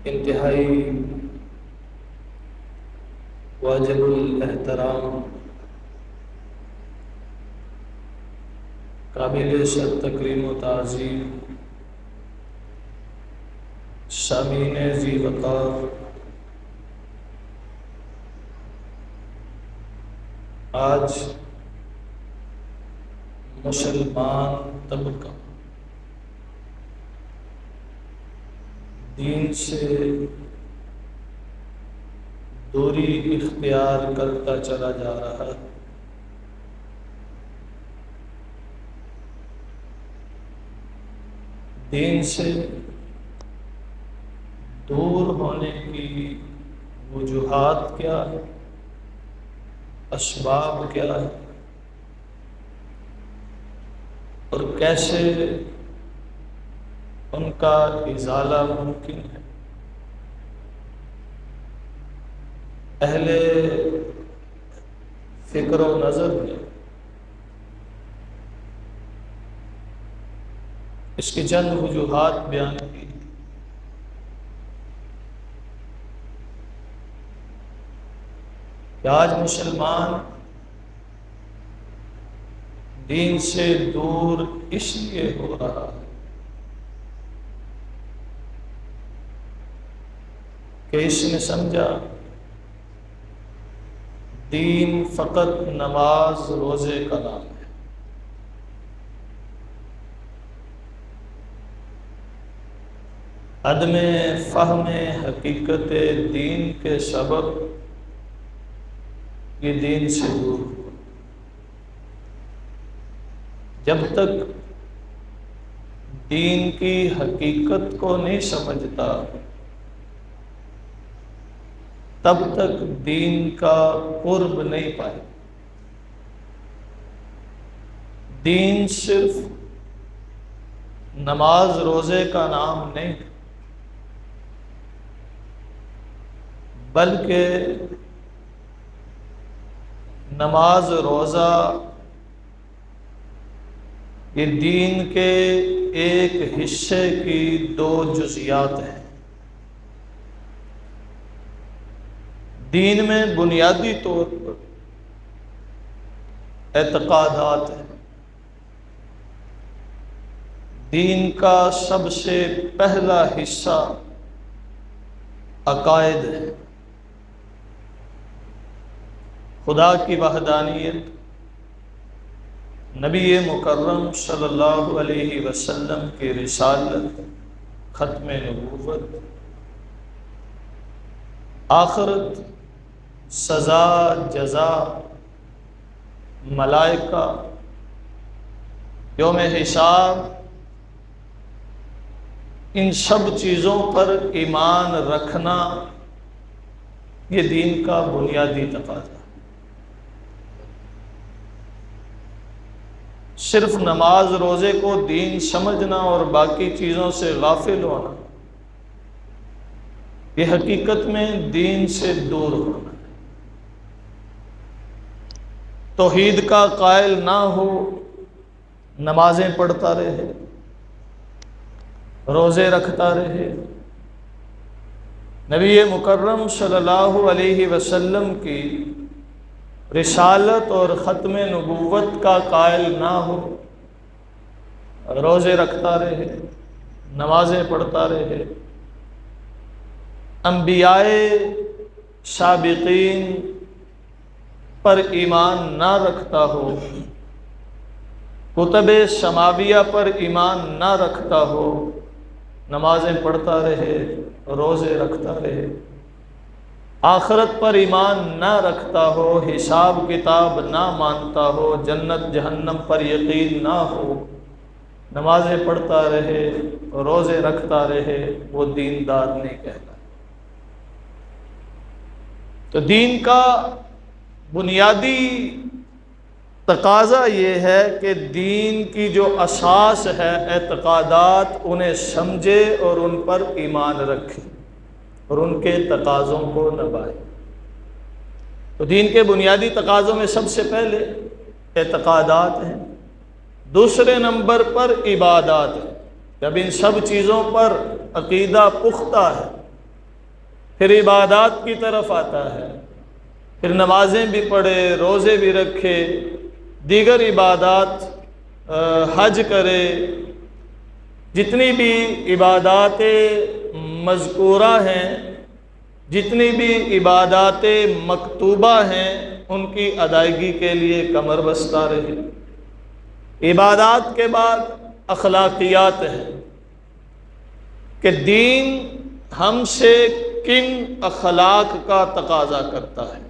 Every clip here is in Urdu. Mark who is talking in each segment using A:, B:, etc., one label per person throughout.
A: انتہائی واجب الاحترام قابل صد تکریم و تعظیم سامعین ذی وقار، آج مسلمان طبقہ دین سے دوری اختیار کرتا چلا جا رہا ہے۔ دین سے دور ہونے کی وجوہات کیا ہے، اسباب کیا ہے، اور کیسے ان کا ازالہ ممکن ہے۔ اہل فکر و نظر نے اس کی چند وجوہات بیان کی۔ کہ آج مسلمان دین سے دور اس لیے ہو رہا ہے کہ اس نے سمجھا دین فقط نماز روزے کا نام ہے۔ عدم فہم حقیقت دین کے سبب یہ دین سے دور ہوا۔ جب تک دین کی حقیقت کو نہیں سمجھتا تب تک دین کا قرب نہیں پائے۔ دین صرف نماز روزے کا نام نہیں بلکہ نماز روزہ یہ دین کے ایک حصے کی دو جزیات ہیں۔ دین میں بنیادی طور پر اعتقادات ہیں۔ دین کا سب سے پہلا حصہ عقائد ہے۔ خدا کی وحدانیت، نبی مکرم صلی اللہ علیہ وسلم کی رسالت، ختم نبوت، آخرت، سزا جزا، ملائکہ، یوم حساب، ان سب چیزوں پر ایمان رکھنا یہ دین کا بنیادی تقاضا ہے۔ صرف نماز روزے کو دین سمجھنا اور باقی چیزوں سے غافل ہونا یہ حقیقت میں دین سے دور ہونا ہے۔ توحید کا قائل نہ ہو، نمازیں پڑھتا رہے، روزے رکھتا رہے، نبی مکرم صلی اللہ علیہ وسلم کی رسالت اور ختم نبوت کا قائل نہ ہو، روزے رکھتا رہے، نمازیں پڑھتا رہے، انبیاء سابقین پر ایمان نہ رکھتا ہو، کتب سماویہ پر ایمان نہ رکھتا ہو، نمازیں پڑھتا رہے، روزے رکھتا رہے، آخرت پر ایمان نہ رکھتا ہو، حساب کتاب نہ مانتا ہو، جنت جہنم پر یقین نہ ہو، نمازیں پڑھتا رہے، روزے رکھتا رہے، وہ دیندار نہیں کہتا۔ تو دین کا بنیادی تقاضا یہ ہے کہ دین کی جو اساس ہے اعتقادات انہیں سمجھے اور ان پر ایمان رکھے اور ان کے تقاضوں کو نبھائے۔ تو دین کے بنیادی تقاضوں میں سب سے پہلے اعتقادات ہیں، دوسرے نمبر پر عبادات ہیں۔ جب ان سب چیزوں پر عقیدہ پختہ ہے پھر عبادات کی طرف آتا ہے، پھر نمازیں بھی پڑھے، روزے بھی رکھے، دیگر عبادات حج کرے، جتنی بھی عبادات مذکورہ ہیں، جتنی بھی عبادات مکتوبہ ہیں، ان کی ادائیگی کے لیے کمر بستہ رہے۔ عبادات کے بعد اخلاقیات ہے کہ دین ہم سے کن اخلاق کا تقاضا کرتا ہے،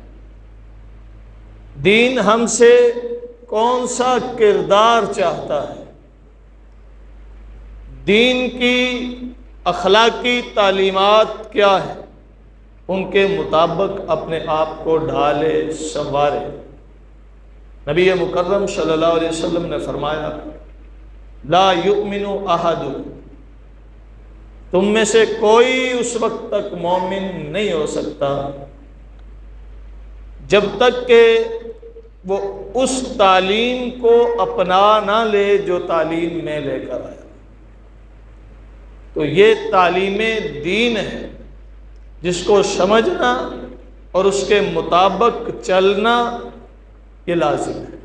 A: دین ہم سے کون سا کردار چاہتا ہے، دین کی اخلاقی تعلیمات کیا ہے، ان کے مطابق اپنے آپ کو ڈھالے سنوارے۔ نبی مکرم صلی اللہ علیہ وسلم نے فرمایا، لا یؤمن احدکم، تم میں سے کوئی اس وقت تک مومن نہیں ہو سکتا جب تک کہ وہ اس تعلیم کو اپنا نہ لے جو تعلیم میں لے کر آیا۔ تو یہ تعلیم دین ہے جس کو سمجھنا اور اس کے مطابق چلنا یہ لازم ہے۔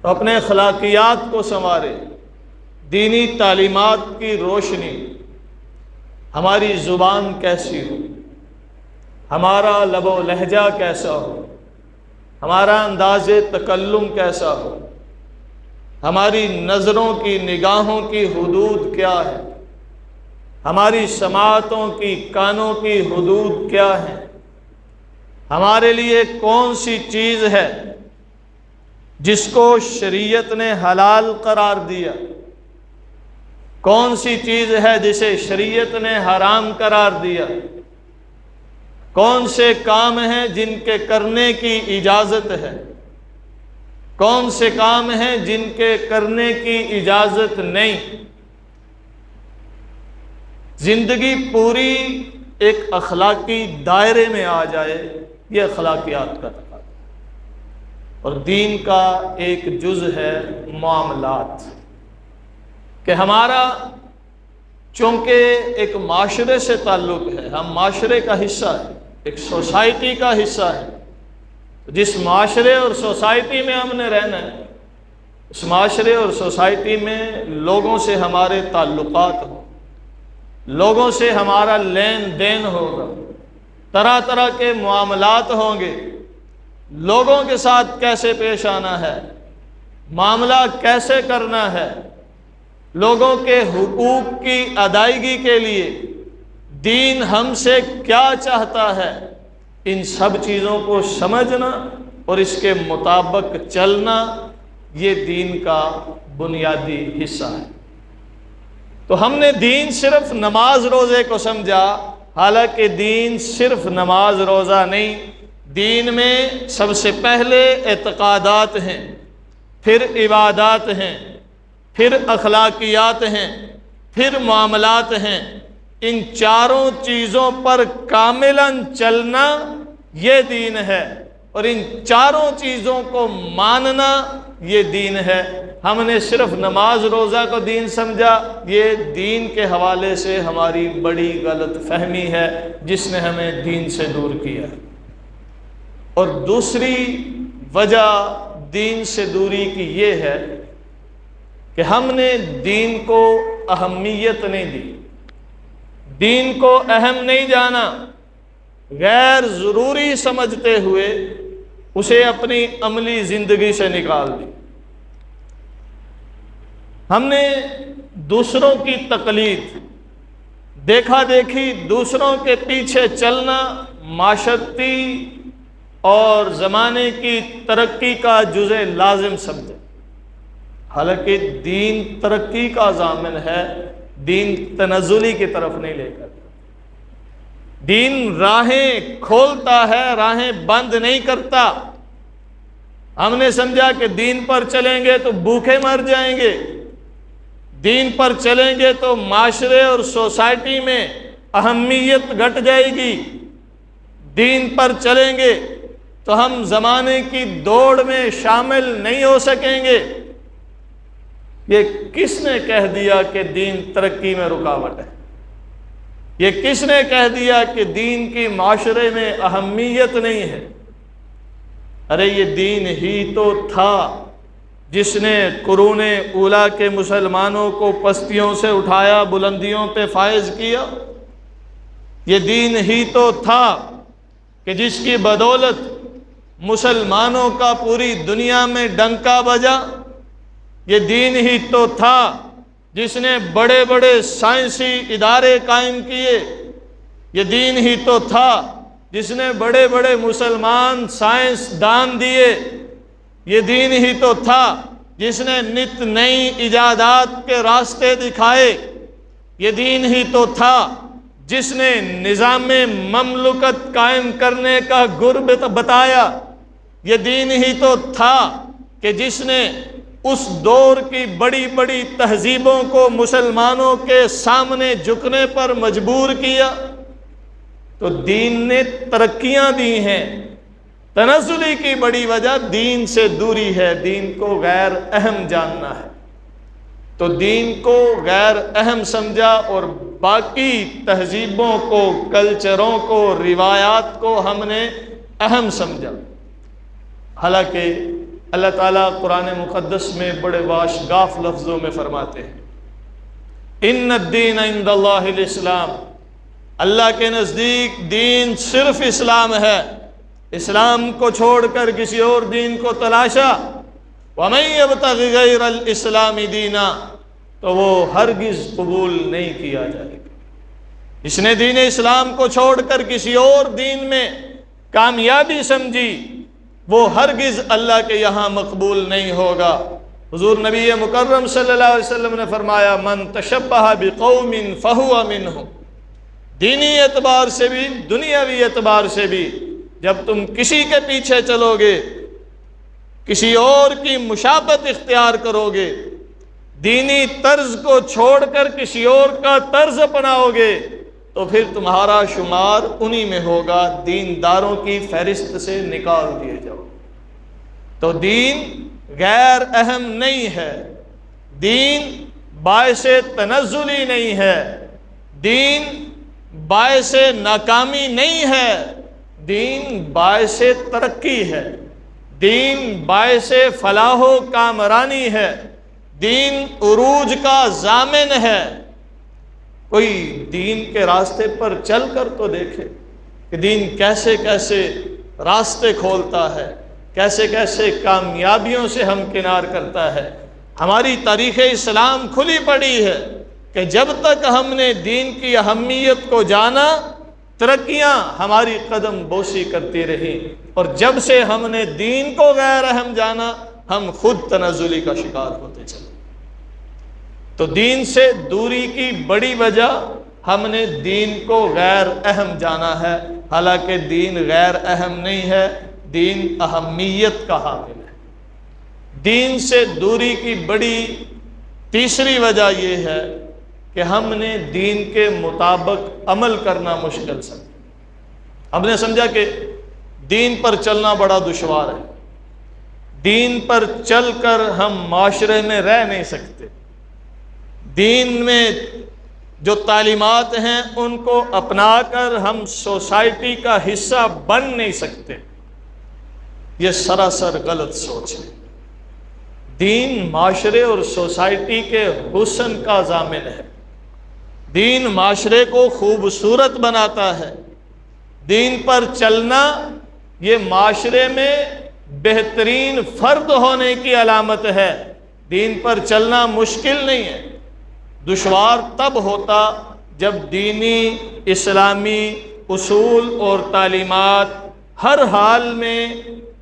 A: تو اپنے اخلاقیات کو سنوارے، دینی تعلیمات کی روشنی، ہماری زبان کیسی ہو، ہمارا لب و لہجہ کیسا ہو، ہمارا انداز تکلم کیسا ہو، ہماری نظروں کی نگاہوں کی حدود کیا ہے، ہماری سماعتوں کی کانوں کی حدود کیا ہے، ہمارے لیے کون سی چیز ہے جس کو شریعت نے حلال قرار دیا، کون سی چیز ہے جسے شریعت نے حرام قرار دیا، کون سے کام ہیں جن کے کرنے کی اجازت ہے، کون سے کام ہیں جن کے کرنے کی اجازت نہیں۔ زندگی پوری ایک اخلاقی دائرے میں آ جائے، یہ اخلاقیات کا تقاضا ہے۔ اور دین کا ایک جز ہے معاملات، کہ ہمارا چونکہ ایک معاشرے سے تعلق ہے، ہم معاشرے کا حصہ ہے، ایک سوسائٹی کا حصہ ہے۔ جس معاشرے اور سوسائٹی میں ہم نے رہنا ہے، اس معاشرے اور سوسائٹی میں لوگوں سے ہمارے تعلقات ہوں، لوگوں سے ہمارا لین دین ہوگا، طرح طرح کے معاملات ہوں گے، لوگوں کے ساتھ کیسے پیش آنا ہے، معاملہ کیسے کرنا ہے، لوگوں کے حقوق کی ادائیگی کے لیے دین ہم سے کیا چاہتا ہے، ان سب چیزوں کو سمجھنا اور اس کے مطابق چلنا یہ دین کا بنیادی حصہ ہے۔ تو ہم نے دین صرف نماز روزے کو سمجھا، حالانکہ دین صرف نماز روزہ نہیں، دین میں سب سے پہلے اعتقادات ہیں، پھر عبادات ہیں، پھر اخلاقیات ہیں، پھر معاملات ہیں۔ ان چاروں چیزوں پر کاملاً چلنا یہ دین ہے، اور ان چاروں چیزوں کو ماننا یہ دین ہے۔ ہم نے صرف نماز روزہ کو دین سمجھا، یہ دین کے حوالے سے ہماری بڑی غلط فہمی ہے جس نے ہمیں دین سے دور کیا۔ اور دوسری وجہ دین سے دوری کی یہ ہے کہ ہم نے دین کو اہمیت نہیں دی، دین کو اہم نہیں جانا، غیر ضروری سمجھتے ہوئے اسے اپنی عملی زندگی سے نکال دی۔ ہم نے دوسروں کی تقلید، دیکھا دیکھی، دوسروں کے پیچھے چلنا معاشرتی اور زمانے کی ترقی کا جزء لازم سمجھے، حالانکہ دین ترقی کا ضامن ہے، دین تنزلی کی طرف نہیں لے کر، دین راہیں کھولتا ہے، راہیں بند نہیں کرتا۔ ہم نے سمجھا کہ دین پر چلیں گے تو بھوکے مر جائیں گے، دین پر چلیں گے تو معاشرے اور سوسائٹی میں اہمیت گھٹ جائے گی، دین پر چلیں گے تو ہم زمانے کی دوڑ میں شامل نہیں ہو سکیں گے۔ یہ کس نے کہہ دیا کہ دین ترقی میں رکاوٹ ہے؟ یہ کس نے کہہ دیا کہ دین کی معاشرے میں اہمیت نہیں ہے؟ ارے یہ دین ہی تو تھا جس نے قرون اولیٰ کے مسلمانوں کو پستیوں سے اٹھایا، بلندیوں پہ فائز کیا۔ یہ دین ہی تو تھا کہ جس کی بدولت مسلمانوں کا پوری دنیا میں ڈنکا بجا۔ یہ دین ہی تو تھا جس نے بڑے بڑے سائنسی ادارے قائم کیے۔ یہ دین ہی تو تھا جس نے بڑے بڑے مسلمان سائنس دان دیے۔ یہ دین ہی تو تھا جس نے نت نئی ایجادات کے راستے دکھائے۔ یہ دین ہی تو تھا جس نے نظام مملکت قائم کرنے کا گر بتایا۔ یہ دین ہی تو تھا کہ جس نے اس دور کی بڑی بڑی تہذیبوں کو مسلمانوں کے سامنے جھکنے پر مجبور کیا۔ تو دین نے ترقیاں دی ہیں۔ تنزلی کی بڑی وجہ دین سے دوری ہے، دین کو غیر اہم جاننا ہے۔ تو دین کو غیر اہم سمجھا اور باقی تہذیبوں کو، کلچروں کو، روایات کو ہم نے اہم سمجھا۔ حالانکہ اللہ تعالیٰ قرآن مقدس میں بڑے واشگاف لفظوں میں فرماتے ہیں ان الدین عند اللہ الاسلام، اللہ کے نزدیک دین صرف اسلام ہے۔ اسلام کو چھوڑ کر کسی اور دین کو تلاشا، وَمَن يَبْتَغِ غَيْرَ الْإِسْلَامِ دِينًا، تو وہ ہرگز قبول نہیں کیا جائے گا۔ جس نے دین اسلام کو چھوڑ کر کسی اور دین میں کامیابی سمجھی، وہ ہرگز اللہ کے یہاں مقبول نہیں ہوگا۔ حضور نبی مکرم صلی اللہ علیہ وسلم نے فرمایا من تشبہ بقوم فہو منہم، دینی اعتبار سے بھی دنیاوی اعتبار سے بھی جب تم کسی کے پیچھے چلو گے، کسی اور کی مشابہت اختیار کرو گے، دینی طرز کو چھوڑ کر کسی اور کا طرز اپناؤ گے، تو پھر تمہارا شمار انہی میں ہوگا، دینداروں کی فہرست سے نکال دیے جاؤ۔ تو دین غیر اہم نہیں ہے، دین باعث تنزلی نہیں ہے، دین باعث ناکامی نہیں ہے، دین باعث ترقی ہے، دین باعث فلاح و کامرانی ہے، دین عروج کا ضامن ہے۔ کوئی دین کے راستے پر چل کر تو دیکھے کہ دین کیسے کیسے راستے کھولتا ہے، کیسے کیسے کامیابیوں سے ہمکنار کرتا ہے۔ ہماری تاریخ اسلام کھلی پڑی ہے کہ جب تک ہم نے دین کی اہمیت کو جانا، ترقیاں ہماری قدم بوسی کرتی رہی، اور جب سے ہم نے دین کو غیر اہم جانا، ہم خود تنزلی کا شکار ہوتے چلے۔ تو دین سے دوری کی بڑی وجہ ہم نے دین کو غیر اہم جانا ہے، حالانکہ دین غیر اہم نہیں ہے، دین اہمیت کا حامل ہے۔ دین سے دوری کی بڑی تیسری وجہ یہ ہے کہ ہم نے دین کے مطابق عمل کرنا مشکل سمجھا۔ ہم نے سمجھا کہ دین پر چلنا بڑا دشوار ہے، دین پر چل کر ہم معاشرے میں رہ نہیں سکتے، دین میں جو تعلیمات ہیں ان کو اپنا کر ہم سوسائٹی کا حصہ بن نہیں سکتے۔ یہ سراسر غلط سوچ ہے۔ دین معاشرے اور سوسائٹی کے حسن کا ضامن ہے، دین معاشرے کو خوبصورت بناتا ہے، دین پر چلنا یہ معاشرے میں بہترین فرد ہونے کی علامت ہے۔ دین پر چلنا مشکل نہیں ہے، دشوار تب ہوتا جب دینی اسلامی اصول اور تعلیمات ہر حال میں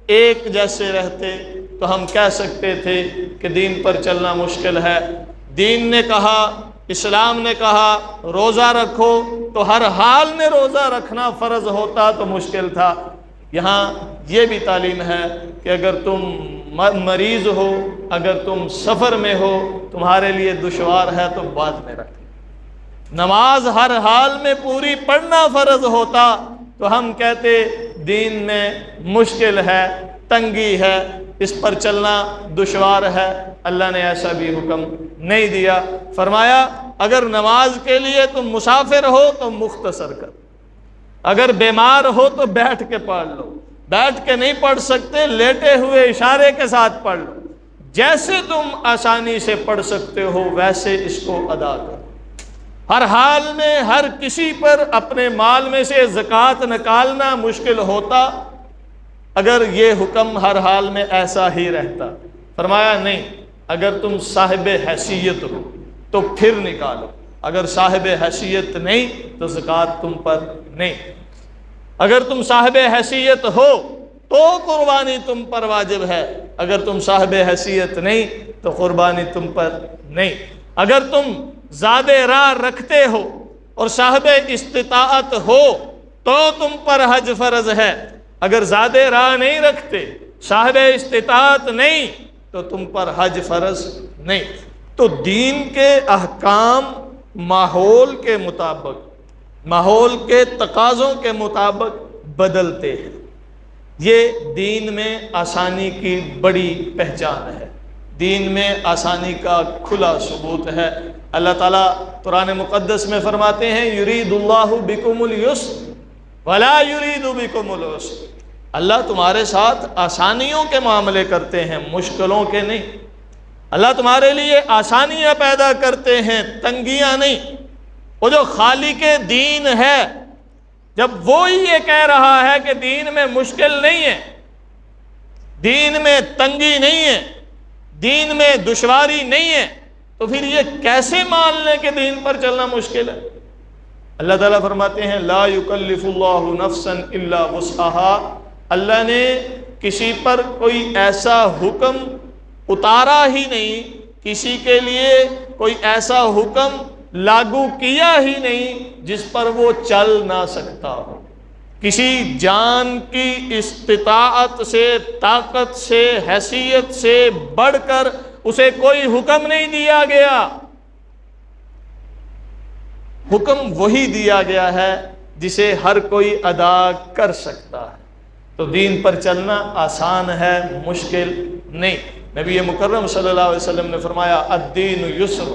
A: ایک جیسے رہتے تو ہم کہہ سکتے تھے کہ دین پر چلنا مشکل ہے۔ دین نے کہا، اسلام نے کہا روزہ رکھو، تو ہر حال میں روزہ رکھنا فرض ہوتا تو مشکل تھا۔ یہاں یہ بھی تعلیم ہے کہ اگر تم مریض ہو، اگر تم سفر میں ہو، تمہارے لیے دشوار ہے تو بعد میں رکھ۔ نماز ہر حال میں پوری پڑھنا فرض ہوتا تو ہم کہتے دین میں مشکل ہے، تنگی ہے، اس پر چلنا دشوار ہے، اللہ نے ایسا بھی حکم نہیں دیا۔ فرمایا اگر نماز کے لیے تم مسافر ہو تو مختصر کر، اگر بیمار ہو تو بیٹھ کے پڑھ لو، بیٹھ کے نہیں پڑھ سکتے لیٹے ہوئے اشارے کے ساتھ پڑھ لو، جیسے تم آسانی سے پڑھ سکتے ہو ویسے اس کو ادا کرو۔ ہر حال میں ہر کسی پر اپنے مال میں سے زکوٰۃ نکالنا مشکل ہوتا اگر یہ حکم ہر حال میں ایسا ہی رہتا۔ فرمایا نہیں، اگر تم صاحب حیثیت ہو تو پھر نکالو، اگر صاحب حیثیت نہیں تو زکوٰۃ تم پر نہیں۔ اگر تم صاحب حیثیت ہو تو قربانی تم پر واجب ہے، اگر تم صاحب حیثیت نہیں تو قربانی تم پر نہیں۔ اگر تم زاد راہ رکھتے ہو اور صاحب استطاعت ہو تو تم پر حج فرض ہے، اگر زاد راہ نہیں رکھتے، صاحب استطاعت نہیں تو تم پر حج فرض نہیں۔ تو دین کے احکام ماحول کے مطابق، ماحول کے تقاضوں کے مطابق بدلتے ہیں۔ یہ دین میں آسانی کی بڑی پہچان ہے، دین میں آسانی کا کھلا ثبوت ہے۔ اللہ تعالیٰ قرآن مقدس میں فرماتے ہیں یرید اللہ بکم اليسر ولا یرید بکم العسر، اللہ تمہارے ساتھ آسانیوں کے معاملے کرتے ہیں، مشکلوں کے نہیں۔ اللہ تمہارے لیے آسانیاں پیدا کرتے ہیں، تنگیاں نہیں۔ وہ جو خالق دین ہے، جب وہی یہ کہہ رہا ہے کہ دین میں مشکل نہیں ہے، دین میں تنگی نہیں ہے، دین میں دشواری نہیں ہے، تو پھر یہ کیسے مان لیں کہ دین پر چلنا مشکل ہے؟ اللہ تعالیٰ فرماتے ہیں لا یکلف اللہ نفسا الا وسعها، اللہ نے کسی پر کوئی ایسا حکم اتارا ہی نہیں، کسی کے لیے کوئی ایسا حکم لاگو کیا ہی نہیں جس پر وہ چل نہ سکتا ہو۔ کسی جان کی استطاعت سے، طاقت سے، حیثیت سے بڑھ کر اسے کوئی حکم نہیں دیا گیا، حکم وہی دیا گیا ہے جسے ہر کوئی ادا کر سکتا ہے۔ تو دین پر چلنا آسان ہے، مشکل نہیں۔ نبی مکرم صلی اللہ علیہ وسلم نے فرمایا الدین یسر،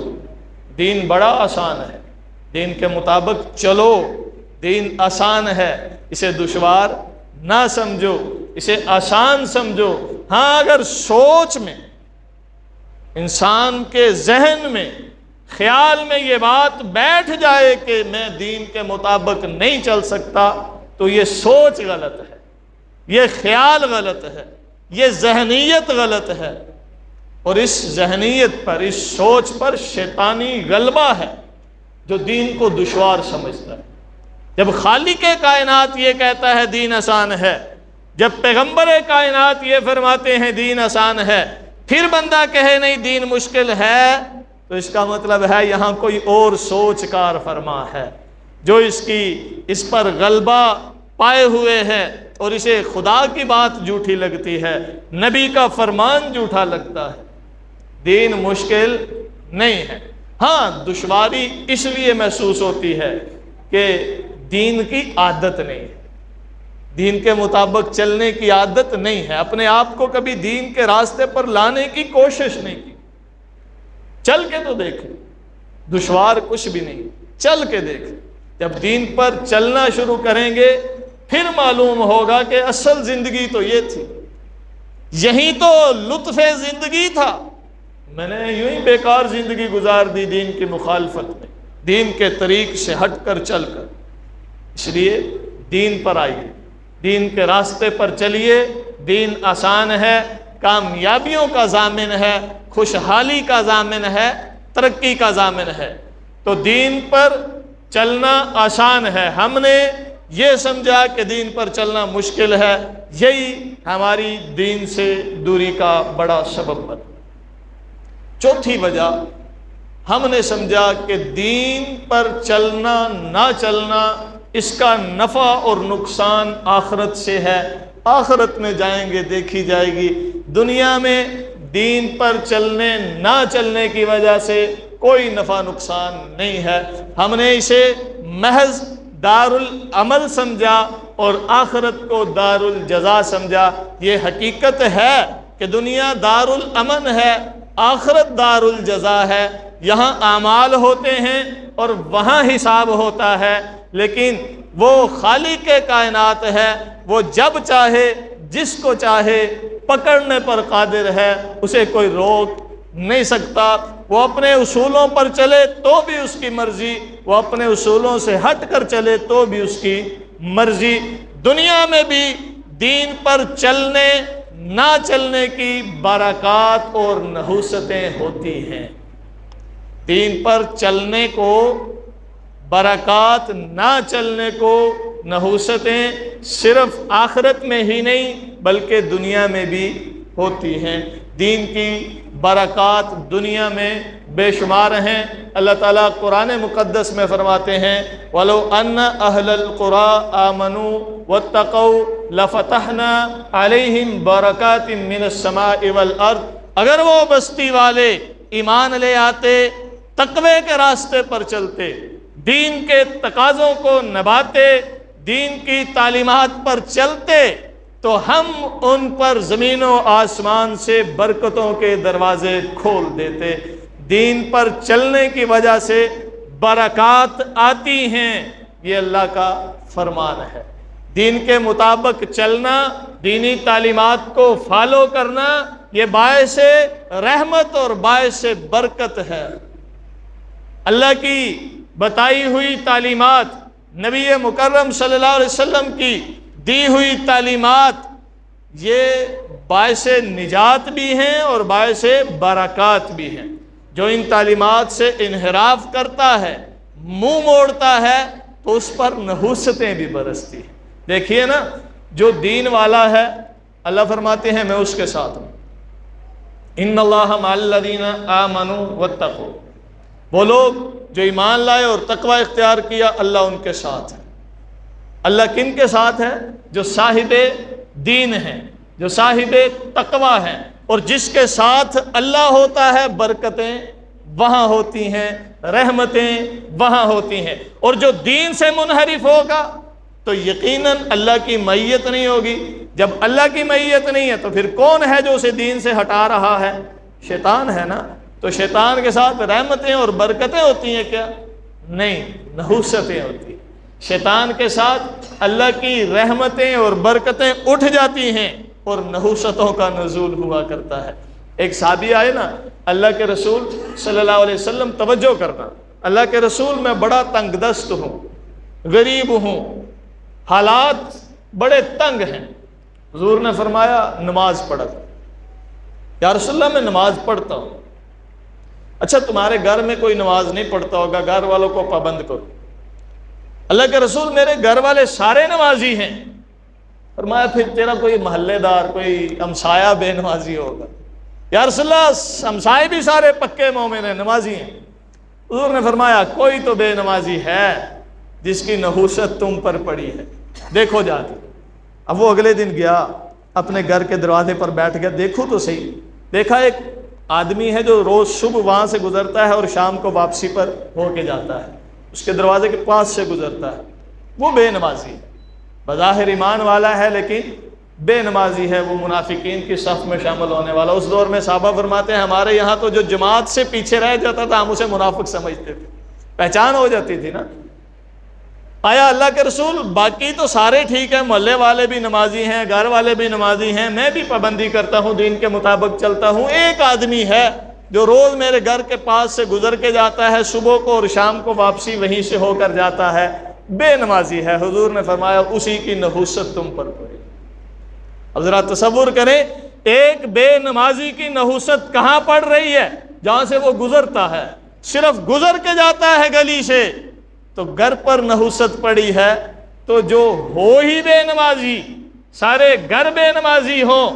A: دین بڑا آسان ہے، دین کے مطابق چلو، دین آسان ہے، اسے دشوار نہ سمجھو، اسے آسان سمجھو۔ ہاں اگر سوچ میں، انسان کے ذہن میں، خیال میں یہ بات بیٹھ جائے کہ میں دین کے مطابق نہیں چل سکتا، تو یہ سوچ غلط ہے، یہ خیال غلط ہے، یہ ذہنیت غلط ہے، اور اس ذہنیت پر، اس سوچ پر شیطانی غلبہ ہے جو دین کو دشوار سمجھتا ہے۔ جب خالق کائنات یہ کہتا ہے دین آسان ہے، جب پیغمبر کائنات یہ فرماتے ہیں دین آسان ہے، پھر بندہ کہے نہیں دین مشکل ہے، تو اس کا مطلب ہے یہاں کوئی اور سوچ کار فرما ہے جو اس پر غلبہ پائے ہوئے ہے، اور اسے خدا کی بات جھوٹی لگتی ہے، نبی کا فرمان جھوٹا لگتا ہے۔ دین مشکل نہیں ہے، ہاں دشواری اس لیے محسوس ہوتی ہے کہ دین کی عادت نہیں ہے، دین کے مطابق چلنے کی عادت نہیں ہے، اپنے آپ کو کبھی دین کے راستے پر لانے کی کوشش نہیں کی۔ چل کے تو دیکھیں، دشوار کچھ بھی نہیں، چل کے دیکھیں۔ جب دین پر چلنا شروع کریں گے پھر معلوم ہوگا کہ اصل زندگی تو یہ تھی، یہی تو لطف زندگی تھا۔ میں نے یوں ہی بیکار زندگی گزار دی دین کی مخالفت میں، دین کے طریق سے ہٹ کر چل کر۔ اس لیے دین پر آئیے، دین کے راستے پر چلیے، دین آسان ہے، کامیابیوں کا ضامن ہے، خوشحالی کا ضامن ہے، ترقی کا ضامن ہے۔ تو دین پر چلنا آسان ہے، ہم نے یہ سمجھا کہ دین پر چلنا مشکل ہے، یہی ہماری دین سے دوری کا بڑا سبب بنا۔ چوتھی وجہ، ہم نے سمجھا کہ دین پر چلنا نہ چلنا، اس کا نفع اور نقصان آخرت سے ہے، آخرت میں جائیں گے دیکھی جائے گی۔ دنیا میں دین پر چلنے نہ چلنے کی وجہ سے کوئی نفع نقصان نہیں ہے۔ ہم نے اسے محض دار العمل سمجھا، اور آخرت کو دار الجزا سمجھا۔ یہ حقیقت ہے کہ دنیا دار الامن ہے، آخرت دار الجزا ہے، یہاں اعمال ہوتے ہیں اور وہاں حساب ہوتا ہے، لیکن وہ خالق کائنات ہے، وہ جب چاہے جس کو چاہے پکڑنے پر قادر ہے، اسے کوئی روک نہیں سکتا۔ وہ اپنے اصولوں پر چلے تو بھی اس کی مرضی، وہ اپنے اصولوں سے ہٹ کر چلے تو بھی اس کی مرضی۔ دنیا میں بھی دین پر چلنے نہ چلنے کی برکات اور نحوستیں ہوتی ہیں۔ دین پر چلنے کو برکات، نہ چلنے کو نحوستیں صرف آخرت میں ہی نہیں بلکہ دنیا میں بھی ہوتی ہیں۔ دین کی برکات دنیا میں بے شمار ہیں۔ اللہ تعالیٰ قرآن مقدس میں فرماتے ہیں وَلَوْ أَنَّ أَهْلَ الْقُرَىٰ آمَنُوا وَاتَّقَوْا لَفَتَحْنَا عَلَيْهِمْ بَرَكَاتٍ مِّنَ السَّمَاءِ وَالْأَرْضِ، اگر وہ بستی والے ایمان لے آتے، تقوی کے راستے پر چلتے، دین کے تقاضوں کو نبھاتے، دین کی تعلیمات پر چلتے، تو ہم ان پر زمین و آسمان سے برکتوں کے دروازے کھول دیتے۔ دین پر چلنے کی وجہ سے برکات آتی ہیں، یہ اللہ کا فرمان ہے۔ دین کے مطابق چلنا، دینی تعلیمات کو فالو کرنا، یہ باعث رحمت اور باعث برکت ہے۔ اللہ کی بتائی ہوئی تعلیمات، نبی مکرم صلی اللہ علیہ وسلم کی دی ہوئی تعلیمات، یہ باعث نجات بھی ہیں اور باعث برکات بھی ہیں۔ جو ان تعلیمات سے انحراف کرتا ہے، منہ موڑتا ہے، تو اس پر نحوستیں بھی برستی ہیں۔ دیکھیے نا، جو دین والا ہے، اللہ فرماتے ہیں میں اس کے ساتھ ہوں۔ ان اللہ مع الذین آمنوا واتقوا، وہ لوگ جو ایمان لائے اور تقوی اختیار کیا، اللہ ان کے ساتھ ہے۔ اللہ کن کے ساتھ ہے؟ جو صاحب دین ہیں، جو صاحب تقوی ہیں، اور جس کے ساتھ اللہ ہوتا ہے برکتیں وہاں ہوتی ہیں، رحمتیں وہاں ہوتی ہیں۔ اور جو دین سے منحرف ہوگا تو یقیناً اللہ کی معیت نہیں ہوگی۔ جب اللہ کی معیت نہیں ہے تو پھر کون ہے جو اسے دین سے ہٹا رہا ہے؟ شیطان ہے نا۔ تو شیطان کے ساتھ رحمتیں اور برکتیں ہوتی ہیں کیا؟ نہیں، نحوستیں ہوتی ہیں۔ شیطان کے ساتھ اللہ کی رحمتیں اور برکتیں اٹھ جاتی ہیں اور نحوستوں کا نزول ہوا کرتا ہے۔ ایک صحابی آئے نا، اللہ کے رسول صلی اللہ علیہ وسلم، توجہ کرنا، اللہ کے رسول میں بڑا تنگ دست ہوں، غریب ہوں، حالات بڑے تنگ ہیں۔ حضور نے فرمایا نماز پڑھا۔ یا رسول اللہ میں نماز پڑھتا ہوں۔ اچھا تمہارے گھر میں کوئی نماز نہیں پڑھتا ہوگا، گھر والوں کو پابند کرو۔ اللہ کے رسول میرے گھر والے سارے نمازی ہیں۔ فرمایا پھر تیرا کوئی محلے دار، کوئی ہمسایہ بے نمازی ہوگا۔ یا رسول اللہ ہمسائے بھی سارے پکے مومن ہیں، نمازی ہیں۔ حضور نے فرمایا کوئی تو بے نمازی ہے جس کی نحوست تم پر پڑی ہے، دیکھو جا کے۔ اب وہ اگلے دن گیا، اپنے گھر کے دروازے پر بیٹھ گیا، دیکھو تو صحیح۔ دیکھا ایک آدمی ہے جو روز صبح وہاں سے گزرتا ہے اور شام کو واپسی پر ہو کے جاتا ہے، اس کے دروازے کے پاس سے گزرتا ہے، وہ بے نمازی ہے، بظاہر ایمان والا ہے لیکن بے نمازی ہے، وہ منافقین کی صف میں شامل ہونے والا۔ اس دور میں صحابہ فرماتے ہیں ہمارے یہاں تو جو جماعت سے پیچھے رہ جاتا تھا ہم اسے منافق سمجھتے تھے، پہچان ہو جاتی تھی نا۔ آیا اللہ کے رسول باقی تو سارے ٹھیک ہیں، محلے والے بھی نمازی ہیں، گھر والے بھی نمازی ہیں، میں بھی پابندی کرتا ہوں، دین کے مطابق چلتا ہوں، ایک آدمی ہے جو روز میرے گھر کے پاس سے گزر کے جاتا ہے، صبح کو اور شام کو واپسی وہیں سے ہو کر جاتا ہے، بے نمازی ہے۔ حضور نے فرمایا اسی کی نحوست تم پر پڑی۔ اب ذرا تصور کریں، ایک بے نمازی کی نحوست کہاں پڑ رہی ہے؟ جہاں سے وہ گزرتا ہے، صرف گزر کے جاتا ہے گلی سے، تو گھر پر نحوست پڑی ہے، تو جو ہو ہی بے نمازی، سارے گھر بے نمازی ہوں،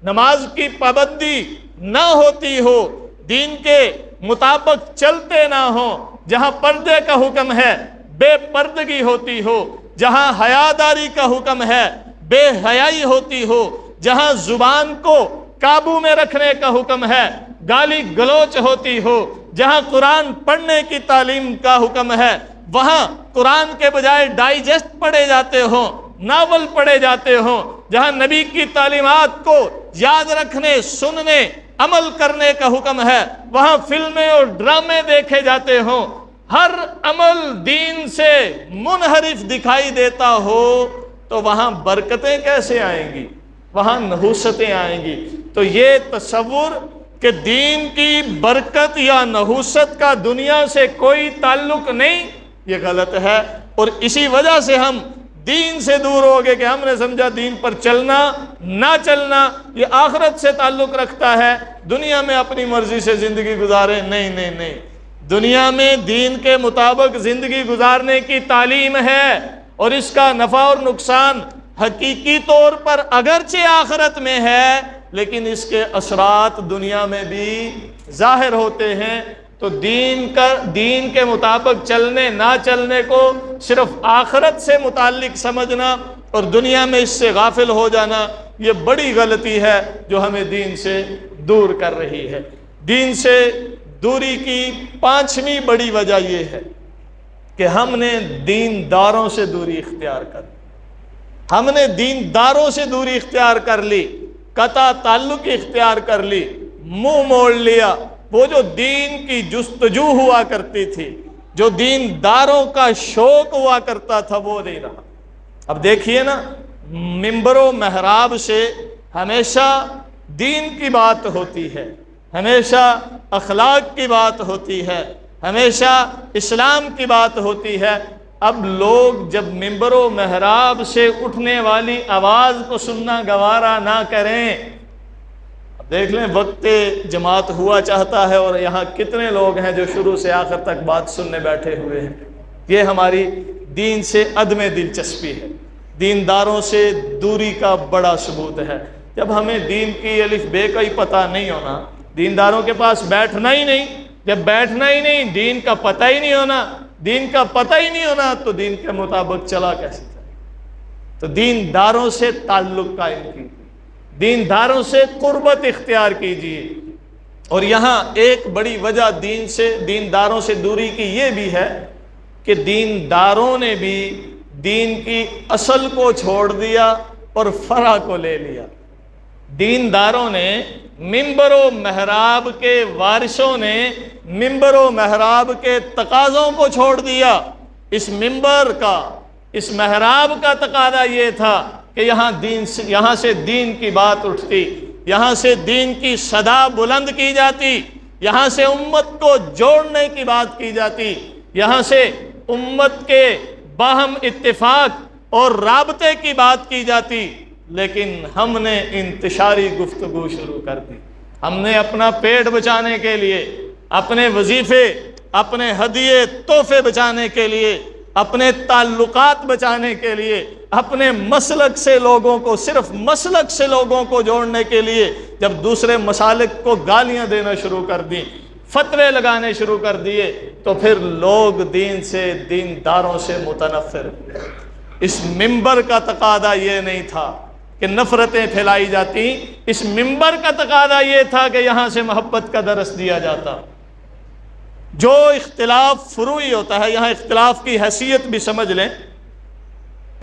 A: نماز کی پابندی نہ ہوتی ہو، دین کے مطابق چلتے نہ ہوں، جہاں پردے کا حکم ہے بے پردگی ہوتی ہو، جہاں حیاداری کا حکم ہے بے حیائی ہوتی ہو، جہاں زبان کو قابو میں رکھنے کا حکم ہے گالی گلوچ ہوتی ہو، جہاں قرآن پڑھنے کی تعلیم کا حکم ہے وہاں قرآن کے بجائے ڈائجسٹ پڑھے جاتے ہوں، ناول پڑھے جاتے ہوں، جہاں نبی کی تعلیمات کو یاد رکھنے، سننے، عمل کرنے کا حکم ہے، وہاں فلمیں اور ڈرامے دیکھے جاتے ہوں، ہر عمل دین سے منحرف دکھائی دیتا ہو، تو وہاں برکتیں کیسے آئیں گی؟ وہاں نحوستیں آئیں گی۔ تو یہ تصور کہ دین کی برکت یا نحوست کا دنیا سے کوئی تعلق نہیں، یہ غلط ہے۔ اور اسی وجہ سے ہم دین سے دور ہو گئے کہ ہم نے سمجھا دین پر چلنا نہ چلنا یہ آخرت سے تعلق رکھتا ہے، دنیا میں اپنی مرضی سے زندگی گزاریں۔ نہیں نہیں نہیں، دنیا میں دین کے مطابق زندگی گزارنے کی تعلیم ہے، اور اس کا نفع اور نقصان حقیقی طور پر اگرچہ آخرت میں ہے، لیکن اس کے اثرات دنیا میں بھی ظاہر ہوتے ہیں۔ تو دین کے مطابق چلنے نہ چلنے کو صرف آخرت سے متعلق سمجھنا اور دنیا میں اس سے غافل ہو جانا، یہ بڑی غلطی ہے جو ہمیں دین سے دور کر رہی ہے۔ دین سے دوری کی پانچویں بڑی وجہ یہ ہے کہ ہم نے دینداروں سے دوری اختیار کر لی۔ ہم نے دینداروں سے دوری اختیار کر لی، قطع تعلق اختیار کر لی، منہ موڑ لیا۔ وہ جو دین کی جستجو ہوا کرتی تھی، جو دینداروں کا شوق ہوا کرتا تھا، وہ نہیں رہا۔ اب دیکھیے نا، ممبر و محراب سے ہمیشہ دین کی بات ہوتی ہے، ہمیشہ اخلاق کی بات ہوتی ہے، ہمیشہ اسلام کی بات ہوتی ہے۔ اب لوگ جب ممبر و محراب سے اٹھنے والی آواز کو سننا گوارا نہ کریں، دیکھ لیں وقت جماعت ہوا چاہتا ہے اور یہاں کتنے لوگ ہیں جو شروع سے آخر تک بات سننے بیٹھے ہوئے ہیں۔ یہ ہماری دین سے عدم دلچسپی ہے، دینداروں سے دوری کا بڑا ثبوت ہے۔ جب ہمیں دین کی الف بے کا ہی پتہ نہیں ہونا، دینداروں کے پاس بیٹھنا ہی نہیں، جب بیٹھنا ہی نہیں، دین کا پتہ ہی نہیں ہونا، دین کا پتہ ہی نہیں ہونا، تو دین کے مطابق چلا کیسے جائے؟ تو دینداروں سے تعلق قائم کیجیے، دینداروں سے قربت اختیار کیجیے۔ اور یہاں ایک بڑی وجہ دینداروں سے دوری کی یہ بھی ہے کہ دینداروں نے بھی دین کی اصل کو چھوڑ دیا اور فرع کو لے لیا۔ دینداروں نے، ممبر و محراب کے وارثوں نے ممبر و محراب کے تقاضوں کو چھوڑ دیا۔ اس ممبر کا، اس محراب کا تقاضا یہ تھا کہ یہاں سے دین کی بات اٹھتی، یہاں سے دین کی صدا بلند کی جاتی، یہاں سے امت کو جوڑنے کی بات کی جاتی، یہاں سے امت کے باہم اتفاق اور رابطے کی بات کی جاتی۔ لیکن ہم نے انتشاری گفتگو شروع کر دی۔ ہم نے اپنا پیٹ بچانے کے لیے، اپنے وظیفے، اپنے ہدیے تحفے بچانے کے لیے، اپنے تعلقات بچانے کے لیے، اپنے مسلک سے لوگوں کو، صرف مسلک سے لوگوں کو جوڑنے کے لیے جب دوسرے مسالک کو گالیاں دینا شروع کر دیں، فتوے لگانے شروع کر دیے، تو پھر لوگ دین سے، دینداروں سے متنفر ہوئے۔ اس ممبر کا تقاضا یہ نہیں تھا کہ نفرتیں پھیلائی جاتی، اس ممبر کا تقاضا یہ تھا کہ یہاں سے محبت کا درس دیا جاتا۔ جو اختلاف فروعی ہوتا ہے، یہاں اختلاف کی حیثیت بھی سمجھ لیں۔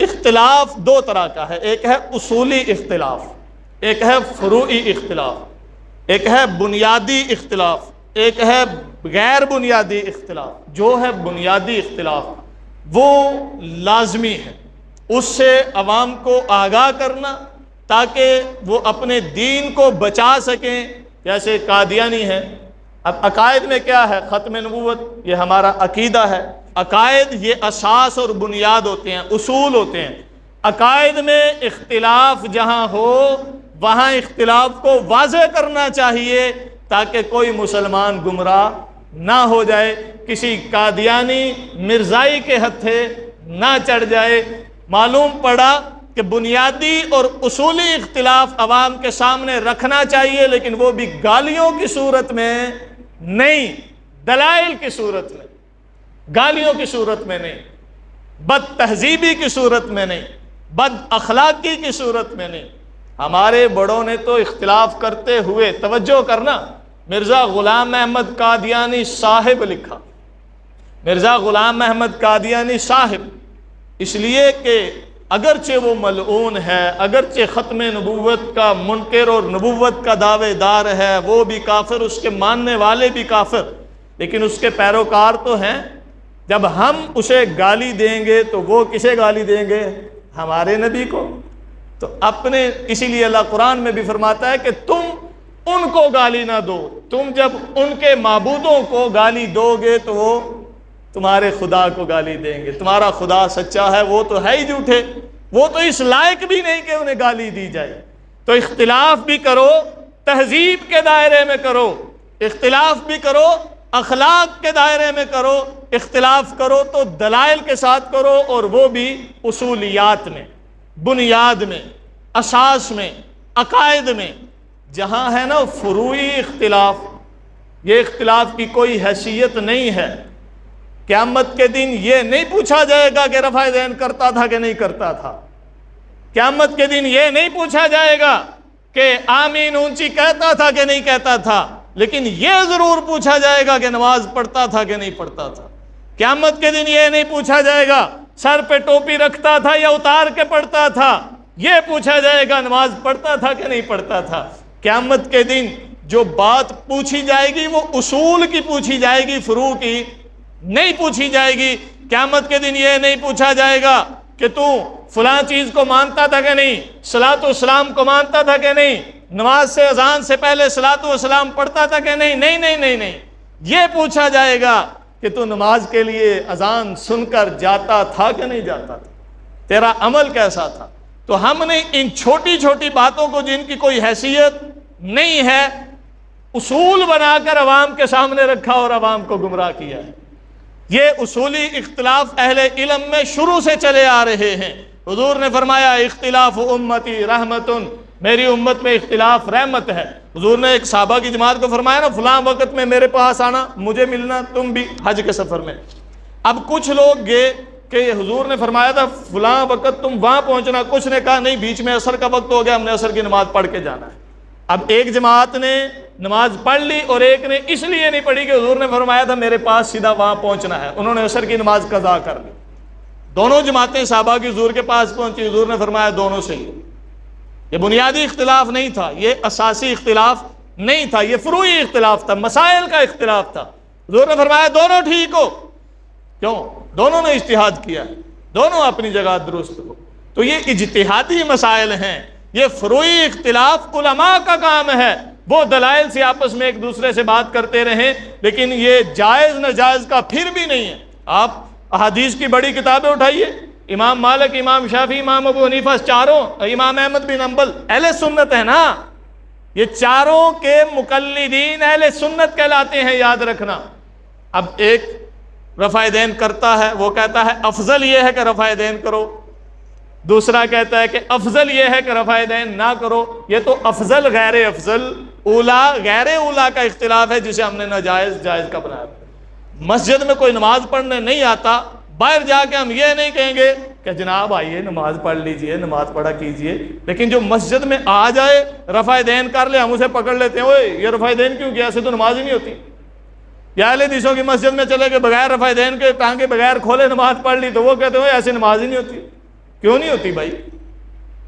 A: اختلاف دو طرح کا ہے، ایک ہے اصولی اختلاف، ایک ہے فروعی اختلاف، ایک ہے بنیادی اختلاف، ایک ہے غیر بنیادی اختلاف۔ جو ہے بنیادی اختلاف وہ لازمی ہے، اس سے عوام کو آگاہ کرنا تاکہ وہ اپنے دین کو بچا سکیں۔ جیسے قادیانی ہے، اب عقائد میں کیا ہے؟ ختم نبوت، یہ ہمارا عقیدہ ہے۔ عقائد یہ اساس اور بنیاد ہوتے ہیں، اصول ہوتے ہیں۔ عقائد میں اختلاف جہاں ہو وہاں اختلاف کو واضح کرنا چاہیے تاکہ کوئی مسلمان گمراہ نہ ہو جائے، کسی قادیانی مرزائی کے ہتھے نہ چڑھ جائے۔ معلوم پڑا کہ بنیادی اور اصولی اختلاف عوام کے سامنے رکھنا چاہیے، لیکن وہ بھی گالیوں کی صورت میں نہیں، دلائل کی صورت میں، گالیوں کی صورت میں نہیں، بد تہذیبی کی صورت میں نہیں، بد اخلاقی کی صورت میں نہیں۔ ہمارے بڑوں نے تو اختلاف کرتے ہوئے، توجہ کرنا، مرزا غلام احمد قادیانی صاحب لکھا، مرزا غلام احمد قادیانی صاحب، اس لیے کہ اگرچہ وہ ملعون ہے، اگرچہ ختم نبوت کا منکر اور نبوت کا دعوے دار ہے، وہ بھی کافر، اس کے ماننے والے بھی کافر، لیکن اس کے پیروکار تو ہیں۔ جب ہم اسے گالی دیں گے تو وہ کسے گالی دیں گے؟ ہمارے نبی کو۔ تو اپنے، اسی لیے اللہ قرآن میں بھی فرماتا ہے کہ تم ان کو گالی نہ دو، تم جب ان کے معبودوں کو گالی دو گے تو وہ تمہارے خدا کو گالی دیں گے۔ تمہارا خدا سچا ہے، وہ تو ہے ہی جھوٹے، وہ تو اس لائق بھی نہیں کہ انہیں گالی دی جائے۔ تو اختلاف بھی کرو، تہذیب کے دائرے میں کرو، اختلاف بھی کرو، اخلاق کے دائرے میں کرو، اختلاف کرو تو دلائل کے ساتھ کرو، اور وہ بھی اصولیات میں، بنیاد میں، اساس میں، عقائد میں۔ جہاں ہے نا فروعی اختلاف، یہ اختلاف کی کوئی حیثیت نہیں ہے۔ قیامت کے دن یہ نہیں پوچھا جائے گا کہ رفع دین کرتا تھا کہ نہیں کرتا تھا۔ قیامت کے دن یہ نہیں پوچھا جائے گا کہ آمین اونچی کہتا تھا کہ نہیں کہتا تھا، لیکن یہ ضرور پوچھا جائے گا کہ نماز پڑھتا تھا کہ نہیں پڑھتا تھا۔ قیامت کے دن یہ نہیں پوچھا جائے گا سر پہ ٹوپی رکھتا تھا یا اتار کے پڑھتا تھا، یہ پوچھا جائے گا نماز پڑھتا تھا کہ نہیں پڑھتا تھا۔ قیامت کے دن جو بات پوچھی جائے گی وہ اصول کی پوچھی جائے گی، فروع کی نہیں پوچھی جائے گی۔ قیامت کے دن یہ نہیں پوچھا جائے گا کہ تو فلاں چیز کو مانتا تھا کہ نہیں، صلاۃ والسلام کو مانتا تھا کہ نہیں، نماز سے اذان سے پہلے صلاۃ والسلام پڑھتا تھا کہ نہیں، نہیں نہیں نہیں نہیں، یہ پوچھا جائے گا کہ تو نماز کے لیے اذان سن کر جاتا تھا کہ نہیں جاتا تھا، تیرا عمل کیسا تھا۔ تو ہم نے ان چھوٹی چھوٹی باتوں کو جن کی کوئی حیثیت نہیں ہے اصول بنا کر عوام کے سامنے رکھا اور عوام کو گمراہ کیا ہے۔ یہ اصولی اختلاف اہل علم میں شروع سے چلے آ رہے ہیں۔ حضور نے فرمایا اختلاف امتی رحمتن، میری امت میں اختلاف رحمت ہے۔ حضور نے ایک صحابہ کی جماعت کو فرمایا نا فلاں وقت میں میرے پاس آنا، مجھے ملنا، تم بھی حج کے سفر میں۔ اب کچھ لوگ گئے کہ حضور نے فرمایا تھا فلاں وقت تم وہاں پہنچنا، کچھ نے کہا نہیں بیچ میں عصر کا وقت ہو گیا، ہم نے عصر کی نماز پڑھ کے جانا ہے۔ اب ایک جماعت نے نماز پڑھ لی اور ایک نے اس لیے نہیں پڑھی کہ حضور نے فرمایا تھا میرے پاس سیدھا وہاں پہنچنا ہے، انہوں نے عصر کی نماز قضا کر لی۔ دونوں جماعتیں صحابہ کی حضور کے پاس پہنچی، حضور نے فرمایا دونوں صحیح۔ یہ بنیادی اختلاف نہیں تھا، یہ اساسی اختلاف نہیں تھا، یہ فروعی اختلاف تھا، مسائل کا اختلاف تھا۔ حضور نے فرمایا دونوں ٹھیک ہو، کیوں؟ دونوں نے اجتہاد کیا، دونوں اپنی جگہ درست ہو۔ تو یہ اجتہادی مسائل ہیں، یہ فروعی اختلاف علماء کا کام ہے، وہ دلائل سے آپس میں ایک دوسرے سے بات کرتے رہیں، لیکن یہ جائز ناجائز کا پھر بھی نہیں ہے۔ آپ احادیث کی بڑی کتابیں اٹھائیے، امام مالک، امام شافعی، امام ابو حنیفہ، چاروں، امام احمد بن حنبل اہل سنت ہے نا، یہ چاروں کے مقلدین اہل سنت کہلاتے ہیں، یاد رکھنا۔ اب ایک رفع دین کرتا ہے، وہ کہتا ہے افضل یہ ہے کہ رفع دین کرو، دوسرا کہتا ہے کہ افضل یہ ہے کہ رفع دین نہ کرو۔ یہ تو افضل غیر افضل، اولا غیر اولا کا اختلاف ہے جسے ہم نے ناجائز جائز کا بنایا۔ مسجد میں کوئی نماز پڑھنے نہیں آتا، باہر جا کے ہم یہ نہیں کہیں گے کہ جناب آئیے نماز پڑھ لیجئے، نماز پڑھا کیجئے، لیکن جو مسجد میں آ جائے رفع دین کر لے، ہم اسے پکڑ لیتے ہیں، اوے یہ رفع دین کیوں کیا، ایسے تو نماز ہی نہیں ہوتی۔ یا اہل حدیثوں کی مسجد میں چلے گئے بغیر رفع دین کے ٹانگے بغیر کھولے نماز پڑھ لی، تو وہ کہتے ہیں ایسے نماز ہی نہیں ہوتی۔ کیوں نہیں ہوتی بھائی،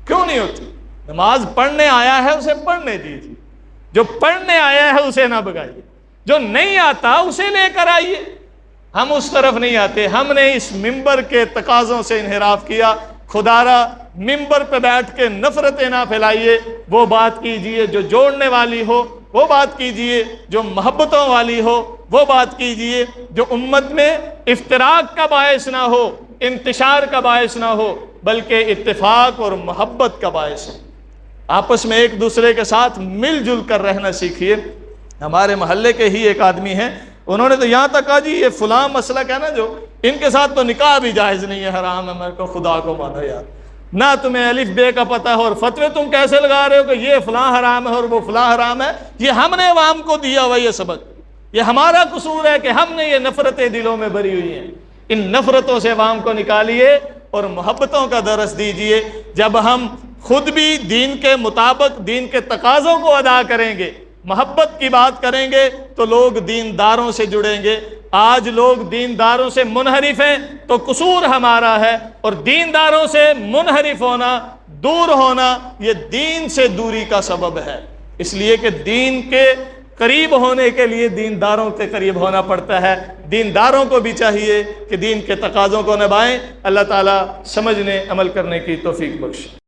A: کیوں نہیں ہوتی؟ نماز پڑھنے آیا ہے اسے پڑھنے دیجیے، جو پڑھنے آیا ہے اسے نہ بگائیے، جو نہیں آتا اسے لے کر آئیے۔ ہم اس طرف نہیں آتے، ہم نے اس ممبر کے تقاضوں سے انحراف کیا۔ خدا را ممبر پہ بیٹھ کے نفرتیں نہ پھیلائیے، وہ بات کیجئے جو جوڑنے والی ہو، وہ بات کیجئے جو محبتوں والی ہو، وہ بات کیجئے جو امت میں افتراق کا باعث نہ ہو، انتشار کا باعث نہ ہو، بلکہ اتفاق اور محبت کا باعث ہے۔ آپس میں ایک دوسرے کے ساتھ مل جل کر رہنا سیکھیے۔ ہمارے محلے کے ہی ایک آدمی ہیں، انہوں نے تو یہاں تک کہا جی یہ فلاں مسئلہ کہنا جو ان کے ساتھ تو نکاح بھی جائز نہیں ہے، حرام ہے، میں کو خدا کو مانو یار، نہ تمہیں الف بے کا پتہ ہے اور فتوے تم کیسے لگا رہے ہو کہ یہ فلاں حرام ہے اور وہ فلاں حرام ہے۔ یہ ہم نے عوام کو دیا ہوا یہ سبق، یہ ہمارا قصور ہے کہ ہم نے یہ نفرتیں دلوں میں بھری ہوئی ہیں۔ ان نفرتوں سے عوام کو نکالیے اور محبتوں کا درس دیجئے۔ جب ہم خود بھی دین کے مطابق دین کے تقاضوں کو ادا کریں گے، محبت کی بات کریں گے، تو لوگ دینداروں سے جڑیں گے۔ آج لوگ دینداروں سے منحرف ہیں تو قصور ہمارا ہے، اور دینداروں سے منحرف ہونا، دور ہونا، یہ دین سے دوری کا سبب ہے۔ اس لیے کہ دین کے قریب ہونے کے لیے دینداروں کے قریب ہونا پڑتا ہے۔ دینداروں کو بھی چاہیے کہ دین کے تقاضوں کو نبھائیں۔ اللہ تعالیٰ سمجھنے عمل کرنے کی توفیق بخشے۔